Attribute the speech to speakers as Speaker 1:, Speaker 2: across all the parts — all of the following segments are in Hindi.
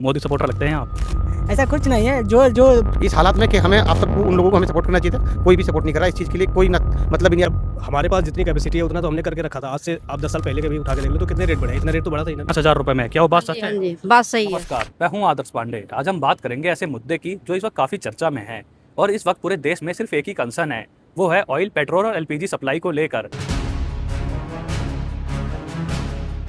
Speaker 1: मोदी सपोर्टर लगते हैं आप?
Speaker 2: ऐसा कुछ नहीं है। जो जो
Speaker 3: इस हालात में कि हमें आप सबको उन लोगों को हमें सपोर्ट करना चाहिए था, कोई भी सपोर्ट नहीं कर रहा इस चीज़ के लिए, कोई मतलब ही नहीं।
Speaker 4: हमारे पास जितनी कैपेसिटी है उतना तो हमने करके रखा था। आज से आप 10 साल पहले के भी उठा के देख लो तो कितने रेट बढ़े, इतना रेट तो बढ़ा था ही ना।
Speaker 1: 10,000 रुपए में, क्या वो बात सच है?
Speaker 5: हाँ जी, बात सही है।
Speaker 1: नमस्कार, मैं हूं आदर्श पांडे। आज हम बात करेंगे ऐसे मुद्दे की जो इस वक्त काफी चर्चा में है और इस वक्त पूरे देश में सिर्फ एक ही कंसर्न है, वो है ऑयल, पेट्रोल और एलपीजी सप्लाई को लेकर।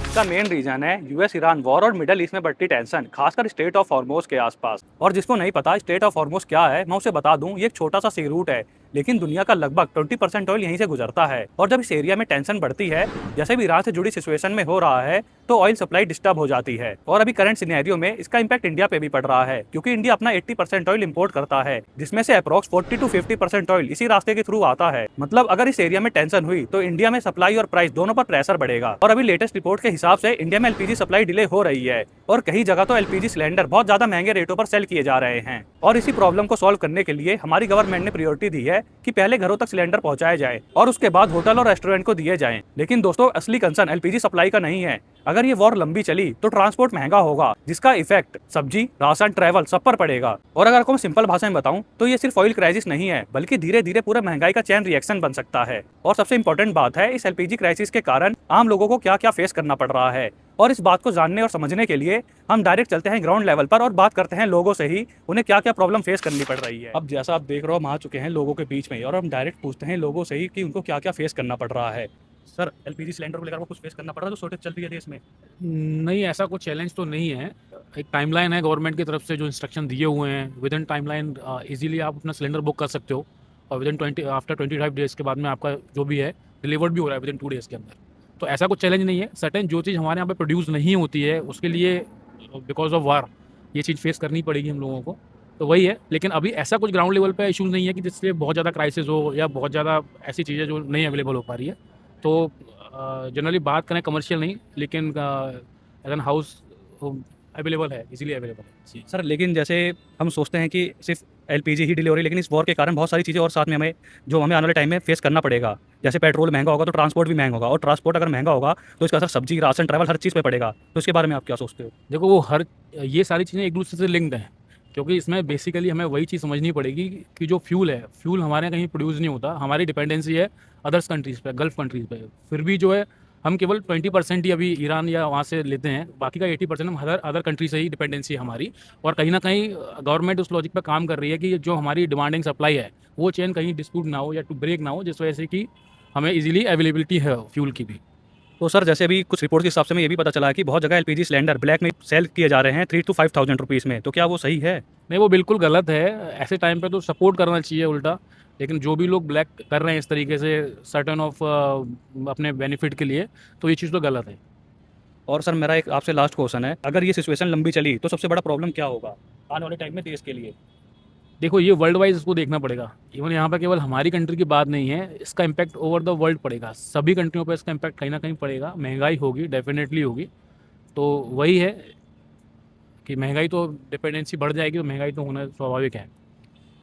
Speaker 1: इसका मेन रीजन है यूएस ईरान वॉर और मिडल ईस्ट में बढ़ती टेंशन, खासकर स्टेट ऑफ हॉर्मुज़ के आसपास। और जिसको नहीं पता स्टेट ऑफ हॉर्मुज़ क्या है, मैं उसे बता दूं, ये एक छोटा सा सी रूट है, लेकिन दुनिया का लगभग 20% ऑयल यहीं से गुजरता है। और जब इस एरिया में टेंशन बढ़ती है, जैसे भी ईरान से जुड़ी सिचुएशन में हो रहा है, तो ऑयल सप्लाई डिस्टर्ब हो जाती है। और अभी करंट सिनेरियो में इसका इम्पैक्ट इंडिया पे भी पड़ रहा है, क्योंकि इंडिया अपना 80% ऑयल इंपोर्ट करता है, जिसमें से अप्रॉक्स 40 to 50% ऑयल इसी रास्ते के थ्रू आता है। मतलब अगर इस एरिया में टेंशन हुई तो इंडिया में सप्लाई और प्राइस दोनों पर प्रेशर बढ़ेगा। और अभी लेटेस्ट रिपोर्ट के हिसाब से इंडिया में एलपीजी सप्लाई डिले हो रही है और कई जगह तो एलपीजी सिलेंडर बहुत ज्यादा महंगे रेटों पर सेल किए जा रहे हैं। और इसी प्रॉब्लम को सॉल्व करने के लिए हमारी गवर्नमेंट ने प्रायोरिटी दी है कि पहले घरों तक सिलेंडर पहुंचाए जाए और उसके बाद होटल और रेस्टोरेंट को दिए जाएं। लेकिन दोस्तों, असली कंसर्न एलपीजी सप्लाई का नहीं है। अगर ये वॉर लंबी चली तो ट्रांसपोर्ट महंगा होगा, जिसका इफेक्ट सब्जी, राशन, ट्रैवल सब पर पड़ेगा। और अगर आपको मैं सिंपल भाषा में बताऊं तो ये सिर्फ ऑयल क्राइसिस नहीं है, बल्कि धीरे धीरे पूरा महंगाई का चेन रिएक्शन बन सकता है। और सबसे इंपॉर्टेंट बात है, इस एलपीजी क्राइसिस के कारण आम लोगों को क्या क्या फेस करना पड़ रहा है। और इस बात को जानने और समझने के लिए हम डायरेक्ट चलते हैं ग्राउंड लेवल पर और बात करते हैं लोगों से ही, उन्हें क्या क्या प्रॉब्लम फेस करनी पड़ रही है। अब जैसा आप देख रहे हो, हम आ चुके हैं लोगों के बीच में और हम डायरेक्ट पूछते हैं लोगों से ही कि उनको क्या क्या फेस करना पड़ रहा है। सर, एलपीजी सिलेंडर को लेकर आपको कुछ फेस करना पड़ रहा है जो शॉर्टेज चल रही है देश में?
Speaker 6: नहीं, ऐसा कुछ चैलेंज तो नहीं है। एक टाइमलाइन है गवर्नमेंट की तरफ से, जो इंस्ट्रक्शन दिए हुए हैं, विद इन टाइमलाइन इजीली आप अपना सिलेंडर बुक कर सकते हो और विद इन आफ्टर 25 डेज़ के बाद में आपका जो भी है डिलीवर्ड भी हो रहा है विद इन 2 डेज़ के अंदर। तो ऐसा कुछ चैलेंज नहीं है। सर्टेन जो चीज़ हमारे यहाँ पे प्रोड्यूस नहीं होती है उसके लिए बिकॉज ऑफ वार ये चीज़ फेस करनी पड़ेगी हम लोगों को, तो वही है। लेकिन अभी ऐसा कुछ ग्राउंड लेवल पे इश्यूज़ नहीं है कि जिससे बहुत ज़्यादा क्राइसिस हो या बहुत ज़्यादा ऐसी चीज़ें जो नहीं अवेलेबल हो पा रही है। तो जनरली बात करें कमर्शियल नहीं, लेकिन एज एन हाउस अवेलेबल है, इजीली अवेलेबल है जी।
Speaker 1: सर, लेकिन जैसे हम सोचते हैं कि सिर्फ एलपीजी ही डिले हो रही है, लेकिन इस वॉर के कारण बहुत सारी चीज़ें और साथ में हमें आने वाले टाइम में फेस करना पड़ेगा। जैसे पेट्रोल महंगा होगा तो ट्रांसपोर्ट भी महंगा होगा, और ट्रांसपोर्ट अगर महंगा होगा तो इसका असर सब्जी, राशन, ट्रैवल हर चीज़ पे पड़ेगा। तो इसके बारे में आप क्या सोचते हो?
Speaker 6: देखो, वो ये सारी चीज़ें एक दूसरे से लिंक्ड हैं, क्योंकि इसमें बेसिकली हमें वही चीज़ समझनी पड़ेगी कि जो फ्यूल है, फ्यूल हमारे यहाँ कहीं प्रोड्यूस नहीं होता। हमारी डिपेंडेंसी है अदर्स कंट्रीज़ पे, गल्फ़ कंट्रीज़ पे। फिर भी जो है हम केवल 20% ही अभी ईरान या वहाँ से लेते हैं, बाकी का 80% हम अदर कंट्री से ही डिपेंडेंसी है हमारी। और कहीं ना कहीं गवर्नमेंट उस लॉजिक पे काम कर रही है कि जो हमारी डिमांडिंग सप्लाई है वो चेन कहीं डिस्प्यूट ना हो या टू ब्रेक ना हो, जिस वजह से कि हमें इजीली अवेलेबिलिटी है फ्यूल की भी।
Speaker 1: तो सर, जैसे अभी कुछ रिपोर्ट के हिसाब से मैं ये भी पता चला है कि बहुत जगह एलपीजी सिलेंडर ब्लैक में सेल किए जा रहे हैं 3 to 5,000 रुपीज़ में, तो क्या वो सही है?
Speaker 6: नहीं, वो बिल्कुल गलत है। ऐसे टाइम पे तो सपोर्ट करना चाहिए उल्टा, लेकिन जो भी लोग ब्लैक कर रहे हैं इस तरीके से सर्टेन ऑफ अपने बेनिफिट के लिए, तो ये चीज़ तो गलत है।
Speaker 1: और सर, मेरा एक आपसे लास्ट क्वेश्चन है, अगर ये सिचुएशन लंबी चली तो सबसे बड़ा प्रॉब्लम क्या होगा आने वाले टाइम में देश के लिए?
Speaker 6: देखो, ये वर्ल्ड वाइज इसको देखना पड़ेगा। इवन यहाँ पर केवल हमारी कंट्री की बात नहीं है, इसका इम्पैक्ट ओवर द वर्ल्ड पड़ेगा। सभी कंट्रियों पर इसका इम्पैक्ट कहीं ना कहीं पड़ेगा। महंगाई होगी, डेफिनेटली होगी। तो वही है कि महंगाई तो डिपेंडेंसी बढ़ जाएगी, तो महंगाई तो होना स्वाभाविक है।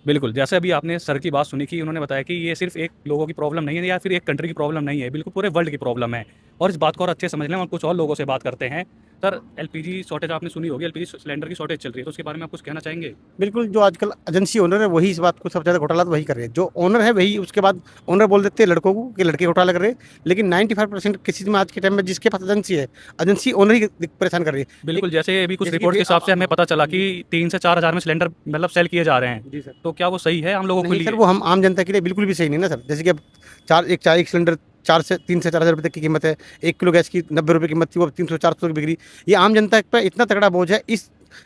Speaker 1: बिल्कुल, जैसे अभी आपने सर की बात सुनी कि उन्होंने बताया कि ये सिर्फ एक लोगों की प्रॉब्लम नहीं है या फिर एक कंट्री की प्रॉब्लम नहीं है, बिल्कुल पूरे वर्ल्ड की प्रॉब्लम है। और इस बात को और अच्छे समझ लें और कुछ और लोगों से बात करते हैं। सर, एलपीजी शॉर्टेज आपने सुनी होगी, एलपीजी सिलेंडर की शॉर्टेज चल रही है, तो उसके बारे में आप कुछ कहना चाहेंगे?
Speaker 3: बिल्कुल, जो आजकल एजेंसी ओनर है वही इस बात को सबसे ज़्यादा घोटाला तो वही कर रहे हैं। जो ओनर है वही उसके बाद ओनर बोल देते हैं लड़कों को कि लड़के घोटाला कर रहे हैं, लेकिन 95% किसी में आज के टाइम में जिसके पास एजेंसी है, एजेंसी ओनर ही परेशान कर रही है।
Speaker 1: बिल्कुल, जैसे अभी कुछ
Speaker 3: जैसे कि
Speaker 1: रिपोर्ट के हिसाब से हमें पता चला कि
Speaker 3: जी।
Speaker 1: 3 से 4 हज़ार में सिलेंडर मतलब सेल किए जा रहे हैं।
Speaker 3: जी सर।
Speaker 1: तो क्या वो सही है हम लोगों के
Speaker 3: नहीं
Speaker 1: लिए?
Speaker 3: सर, वो हम आम जनता के लिए बिल्कुल भी सही नहीं ना सर। जैसे कि अब एक सिलेंडर 3 से 4 हज़ार रुपये तक की कीमत है। 1 किलो गैस की 90 रुपये कीमत थी, वो 300-400 की बिक रही। ये आम जनता पे इतना तगड़ा बोझ है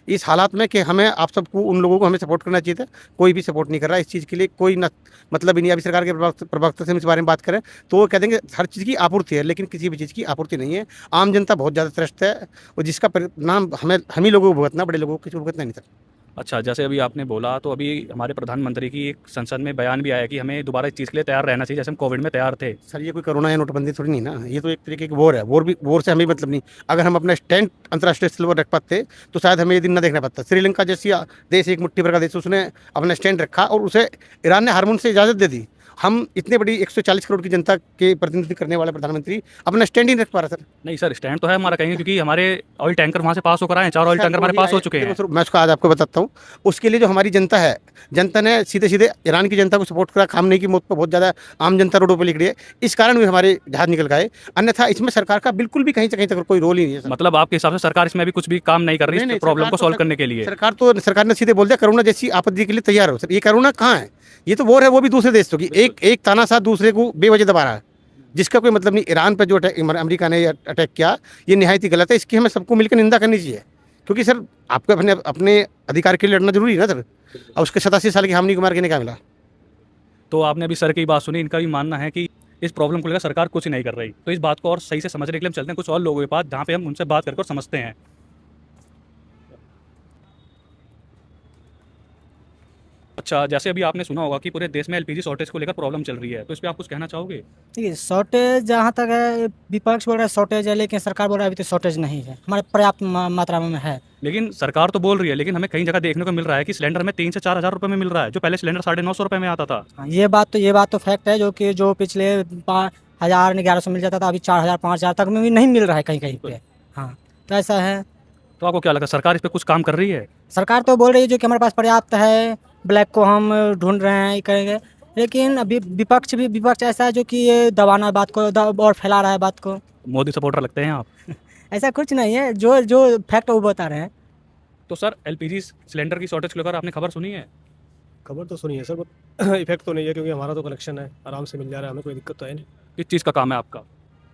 Speaker 3: इस हालात में कि हमें आप सबको उन लोगों को हमें सपोर्ट करना चाहिए था। कोई भी सपोर्ट नहीं कर रहा इस चीज़ के लिए, कोई मतलब ही नहीं। अभी सरकार के प्रवक्ता से हम इस बारे में बात करें तो वो कह देंगे हर चीज़ की आपूर्ति है, लेकिन किसी भी चीज़ की आपूर्ति नहीं है। आम जनता बहुत ज़्यादा त्रस्त है और जिसका परिणाम हम ही लोगों को भुगतना, बड़े लोगों को किसी को भुगतना नहीं सर।
Speaker 1: अच्छा, जैसे अभी आपने बोला तो अभी हमारे प्रधानमंत्री की एक संसद में बयान भी आया कि हमें दोबारा इस चीज़ के लिए तैयार रहना चाहिए, जैसे हम कोविड में तैयार थे।
Speaker 3: सर, ये कोई कोरोना या नोटबंदी थोड़ी नहीं ना, ये तो एक तरीके की वॉर है। वॉर से हमें मतलब नहीं। अगर हम अपना स्टैंड अंतर्राष्ट्रीय स्तर पर रख पाते तो शायद हमें ये दिन ना देखना पड़ता। श्रीलंका जैसी देश, एक मुट्ठी भर का देश, उसने अपना स्टैंड रखा और उसे ईरान ने हार्मोन से इजाज़त दे दी। हम इतने बड़ी 140 करोड़ की जनता के प्रतिनिधित्व करने वाले प्रधानमंत्री अपना स्टैंड ही नहीं रख पा रहा सर।
Speaker 1: नहीं सर, स्टैंड तो है हमारा कहीं, क्योंकि हमारे ऑयल टैंकर वहाँ से पास होकर आए हैं, 4 ऑयल टैंकर हमारे पास हो चुके हैं।
Speaker 3: मैं उसका आज आपको बताता हूँ। उसके लिए जो हमारी जनता है, जनता ने सीधे सीधे ईरान की जनता को सपोर्ट करा, खामनेई की मौत पर बहुत ज़्यादा आम जनता रोडों पर लिख रही है। इस कारण भी हमारे जहाज निकल गए, अन्यथा इसमें सरकार का बिल्कुल भी कहीं से कहीं तक कोई रोल ही नहीं है सर।
Speaker 1: मतलब आपके हिसाब से सरकार इसमें भी कुछ भी काम नहीं कर रही
Speaker 3: नहीं,
Speaker 1: इस प्रॉब्लम
Speaker 3: सरकार
Speaker 1: को
Speaker 3: तो
Speaker 1: सॉल्व करने के लिए?
Speaker 3: सरकार ने सीधे बोल दिया करुणा जैसी आपत्ति के लिए तैयार हो सर। ये करुणा कहाँ है? ये तो वॉर है, वो भी दूसरे देश की। एक तानाशाह दूसरे को बेवजह दबा रहा है, जिसका कोई मतलब नहीं। ईरान पर जो अमेरिका ने अटैक किया, ये निहायत ही गलत है। इसकी हमें सबको मिलकर निंदा करनी चाहिए, क्योंकि सर आपको अपने अधिकार के लिए लड़ना जरूरी है ना सर। और उसके 87 साल की हामनी को मार के क्या मिला?
Speaker 1: तो आपने अभी सर की बात सुनी, इनका भी मानना है कि इस प्रॉब्लम को लेकर सरकार कुछ नहीं कर रही। तो इस बात को और सही से समझने के लिए हम चलते हैं कुछ और लोगों के पास, जहाँ पे हम उनसे बात करके और समझते हैं। अच्छा, जैसे अभी आपने सुना होगा कि पूरे देश में एलपीजी शॉर्टेज को लेकर प्रॉब्लम चल रही है, तो इस पर आप कुछ कहना चाहोगे?
Speaker 2: देखिए, शॉर्टेज जहाँ तक है, विपक्ष बोल रहा है शॉर्टेज है, लेकिन सरकार बोल रहा है अभी तो शॉर्टेज नहीं है, हमारे पर्याप्त मात्रा में है।
Speaker 1: लेकिन सरकार तो बोल रही है, लेकिन हमें कई जगह देखने को मिल रहा है कि सिलेंडर में 3 से 4 हज़ार रुपये में मिल रहा है, जो पहले सिलेंडर 950 रुपये में आता था।
Speaker 2: हाँ, ये बात तो फैक्ट है, जो पिछले 5,000 1100 मिल जाता था, अभी 4,000 5,000 तक में भी नहीं मिल रहा है कहीं कहीं पे। हाँ, तो ऐसा है।
Speaker 1: तो आपको क्या लगता है, सरकार इस पर कुछ काम कर रही है?
Speaker 2: सरकार तो बोल रही है जो कि हमारे पास पर्याप्त है, ब्लैक को हम ढूंढ रहे हैं, ये करेंगे। लेकिन अभी विपक्ष ऐसा है जो कि ये दबाना बात को और फैला रहा है बात को।
Speaker 1: मोदी सपोर्टर लगते हैं आप?
Speaker 2: ऐसा कुछ नहीं है, जो फैक्ट वो बता रहे हैं।
Speaker 1: तो सर, एलपीजी सिलेंडर की शॉर्टेज को लेकर आपने खबर सुनी है?
Speaker 4: खबर तो सुनी है सर, बट इफेक्ट तो नहीं है, क्योंकि हमारा तो कनेक्शन है, आराम से मिल जा रहा है, हमें कोई दिक्कत तो है नहीं।
Speaker 1: किस चीज़ का काम है आपका?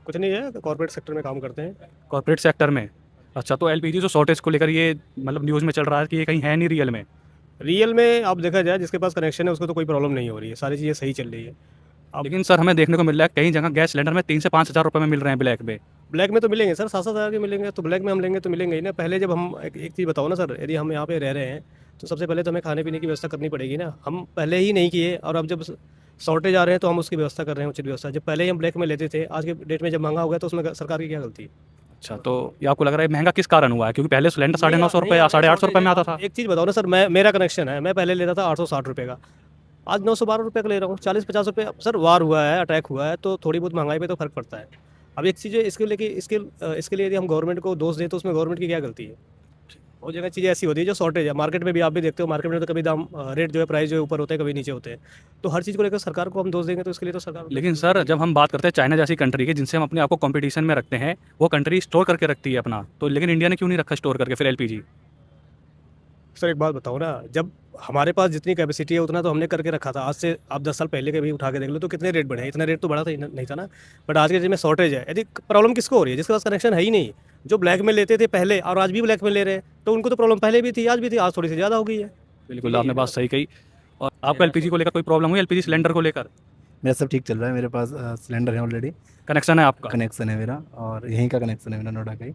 Speaker 4: कुछ नहीं है, कॉर्पोरेट सेक्टर में काम करते हैं।
Speaker 1: कॉर्पोरेट सेक्टर में? अच्छा, तो एलपीजी जो शॉर्टेज को लेकर ये मतलब न्यूज़ में चल रहा है कि ये कहीं है नहीं रियल में?
Speaker 4: रियल में आप देखा जाए, जिसके पास कनेक्शन है उसको तो कोई प्रॉब्लम नहीं हो रही है, सारी चीज़ें सही चल रही है।
Speaker 1: लेकिन सर, हमें देखने को मिल रहा है कई जगह गैस सिलेंडर में 3 से 5 हज़ार रुपये में मिल रहे हैं ब्लैक में।
Speaker 4: ब्लैक में तो मिलेंगे सर, 7-7 हज़ार के मिलेंगे, तो ब्लैक में हम लेंगे तो मिलेंगे ही ना। पहले जब हम एक चीज़ बताओ ना सर, यदि हम यहाँ पे रह रहे हैं तो सबसे पहले तो हमें खाने पीने की व्यवस्था करनी पड़ेगी ना। हम पहले ही नहीं किए, और अब जब शॉर्टेज आ रहे हैं तो हम उसकी व्यवस्था कर रहे हैं, उचित व्यवस्था। जब पहले ही हम ब्लैक में लेते थे, आज के डेट में जब महंगा हो गया तो उसमें सरकार की क्या गलती है?
Speaker 1: अच्छा, तो ये आपको लग रहा है महंगा किस कारण हुआ है? क्योंकि पहले सिलेंडर 950 रुपये या 850 रुपये में आता था।
Speaker 4: एक चीज़ बताओ ना सर, मेरा कनेक्शन है, मैं पहले लेता था 860 रुपये का, आज 912 रुपये का ले रहा हूँ। 40-50 रुपये सर, वार हुआ है, अटैक हुआ है, तो थोड़ी बहुत महंगाई पे तो फर्क पड़ता है। अब एक चीज़ है, इसके लिए यदि हम गवर्नमेंट को दोष दें तो उसमें गवर्नमेंट की क्या गलती है? वो जगह चीज़ें ऐसी होती है जो शॉर्टेज है। मार्केट में भी आप भी देखते हो, मार्केट में तो कभी दाम रेट जो है, प्राइस जो है ऊपर होते हैं, कभी नीचे होते हैं। तो हर चीज़ को लेकर सरकार को हम दोष देंगे तो इसके लिए तो सरकार।
Speaker 1: लेकिन सर, जब हम बात करते हैं चाइना जैसी कंट्री की, जिनसे हम अपने आप को कंपटीशन में रखते हैं, वो कंट्री स्टोर करके रखती है अपना, तो लेकिन इंडिया ने क्यों नहीं रखा स्टोर करके फिर एलपीजी?
Speaker 4: सर एक बात बताओ ना, जब हमारे पास जितनी कैपेसिटी है उतना तो हमने करके रखा था। आज से आप 10 साल पहले के भी उठा के देख लो तो कितने रेट बढ़े हैं, इतना रेट तो बढ़ा था नहीं था ना। बट आज के दिन में शॉर्टेज है। यदि प्रॉब्लम किसको हो रही है? जिसके पास कनेक्शन है ही नहीं। जो ब्लैक में लेते थे पहले और आज भी ब्लैक में ले रहे हैं, तो उनको तो प्रॉब्लम पहले भी थी, आज भी थी, आज थोड़ी सी ज़्यादा हो गई है।
Speaker 1: बिल्कुल, आपने बात सही कही। और आपको एलपीजी को लेकर कोई प्रॉब्लम हुई, एलपीजी सिलेंडर को लेकर?
Speaker 5: मेरा सब ठीक चल रहा है, मेरे पास सिलेंडर है, ऑलरेडी
Speaker 1: कनेक्शन है आपका?
Speaker 5: कनेक्शन है मेरा, और यहीं का कनेक्शन है मेरा, नोएडा का ही।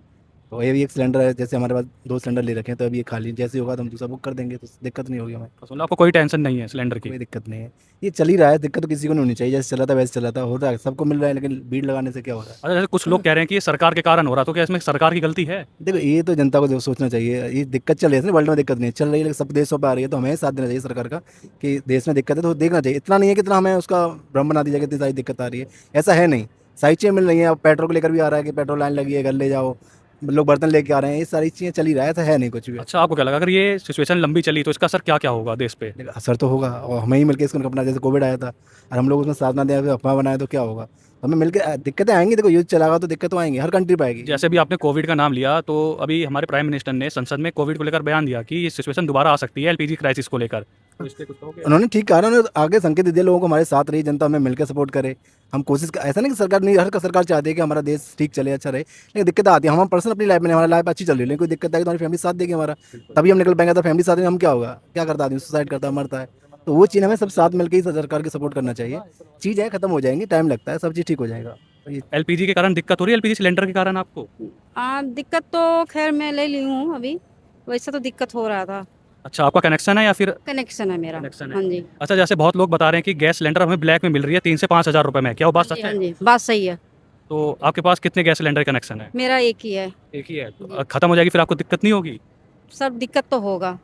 Speaker 5: तो ये भी एक सिलेंडर है, जैसे हमारे पास 2 सिलेंडर ले रखे हैं, तो अभी ये खाली जैसे होगा तो हम दूसरा बुक कर देंगे, तो दिक्कत नहीं होगी हमें।
Speaker 1: तो आपको कोई टेंशन नहीं है सिलेंडर की?
Speaker 5: कोई दिक्कत नहीं है, ये चल ही रहा है। दिक्कत तो किसी को नहीं होनी चाहिए, जैसे चला था वैसे चला था, हो रहा है, सबको मिल रहा है, लेकिन भीड़ लगाने से क्या हो रहा है?
Speaker 1: अच्छा, जैसे कुछ लोग कह रहे हैं कि ये सरकार के कारण हो रहा है, तो क्या इसमें सरकार की गलती है?
Speaker 5: देखो, ये तो जनता को सोचना चाहिए। ये दिक्कत चल रही है, वर्ल्ड में दिक्कत नहीं चल रही है, लेकिन सब देशों पर आ रही है, तो हमें साथ देना चाहिए सरकार का कि देश में दिक्कत है तो देखना चाहिए। इतना नहीं है कि इतना हमें उसका भ्रम बना दिया जाए कि इतनी सारी दिक्कत आ रही है, ऐसा है नहीं। सारी चीज़ें मिल रही हैं। अब पेट्रोल को लेकर भी आ रहा है कि पेट्रोल लाइन लगी है, घर ले जाओ, लोग बर्तन लेके आ रहे हैं, ये सारी चीज़ें चल ही रहा है, ऐसा है नहीं कुछ भी।
Speaker 1: अच्छा, आपको क्या लगा अगर ये सिचुएशन लंबी चली तो इसका असर क्या क्या होगा देश पे?
Speaker 5: देखो, असर तो होगा, और हमें ही मिलकर इसको अपना, जैसे कोविड आया था और हम लोग उसमें साथ ना दें, अफवाह बनाए, तो क्या होगा? हमें मिलकर दिक्कतें आएंगी। देखो, युद्ध चलागा तो दिक्कत तो आएंगी, हर कंट्री पर आएगी।
Speaker 1: जैसे भी आपने कोविड का नाम लिया, तो अभी हमारे प्राइम मिनिस्टर ने संसद में कोविड को लेकर बयान दिया कि ये सिचुएशन दोबारा आ सकती है एलपीजी क्राइसिस को लेकर, तो इस पे कुछ कहोगे?
Speaker 5: उन्होंने ठीक कहा, उन्होंने आगे संकेत दिए लोगों को, हमारे साथ रही जनता, हमें मिलकर सपोर्ट करे। हम कोशिश ऐसा नहीं कि सरकार नहीं, हर सरकार चाहती है कि हमारा देश ठीक चले, अच्छा रहे, लेकिन दिक्कत आती है। हम पर्सनल अपनी लाइफ में, हमारी लाइफ अच्छी चल रही है, लेकिन कोई दिक्कत आएगी तो हमारी फैमिली साथ देगी हमारा, तभी हम निकल पाएंगे। तो फैमिली साथ में हम क्या होगा, क्या करता आदमी, सुसाइड करता है, मरता है। तो वो चीज़ हमें सब साथ मिलकर ही सरकार की सपोर्ट करना चाहिए। चीज़ है, खत्म हो जाएंगी, टाइम लगता है, सब चीज़ ठीक हो जाएगा।
Speaker 1: एलपीजी के कारण दिक्कत हो रही है, एलपीजी सिलेंडर के कारण आपको?
Speaker 7: दिक्कत तो खैर मैं ले ली हूँ अभी, वैसा तो दिक्कत हो रहा था।
Speaker 1: अच्छा, आपका कनेक्शन है या फिर?
Speaker 7: कनेक्शन है मेरा।
Speaker 1: कनेक्शन है।
Speaker 7: हाँ जी।
Speaker 1: अच्छा, जैसे बहुत लोग बता रहे हैं कि गैस सिलेंडर हमें ब्लैक में मिल रही है 3 से 5 हज़ार रुपये में, क्या वो बात
Speaker 7: हाँ जी,
Speaker 1: सच
Speaker 7: हाँ
Speaker 1: है?
Speaker 7: जी, बात सही है।
Speaker 1: तो आपके पास कितने गैस सिलेंडर कनेक्शन है?
Speaker 7: मेरा एक ही है।
Speaker 1: एक ही है, तो खत्म हो जाएगी फिर आपको दिक्कत नहीं होगी?
Speaker 7: सब दिक्कत तो होगा।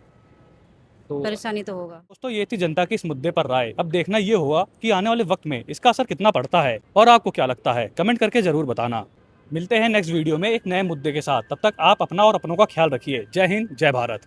Speaker 1: तो
Speaker 7: परेशानी तो होगा।
Speaker 1: दोस्तों ये थी जनता की इस मुद्दे पर राय। अब देखना ये होगा कि आने वाले वक्त में इसका असर कितना पड़ता है और आपको क्या लगता है, कमेंट करके जरूर बताना। मिलते हैं नेक्स्ट वीडियो में एक नए मुद्दे के साथ। तब तक आप अपना और अपनों का ख्याल रखिए। जय हिंद, जय भारत।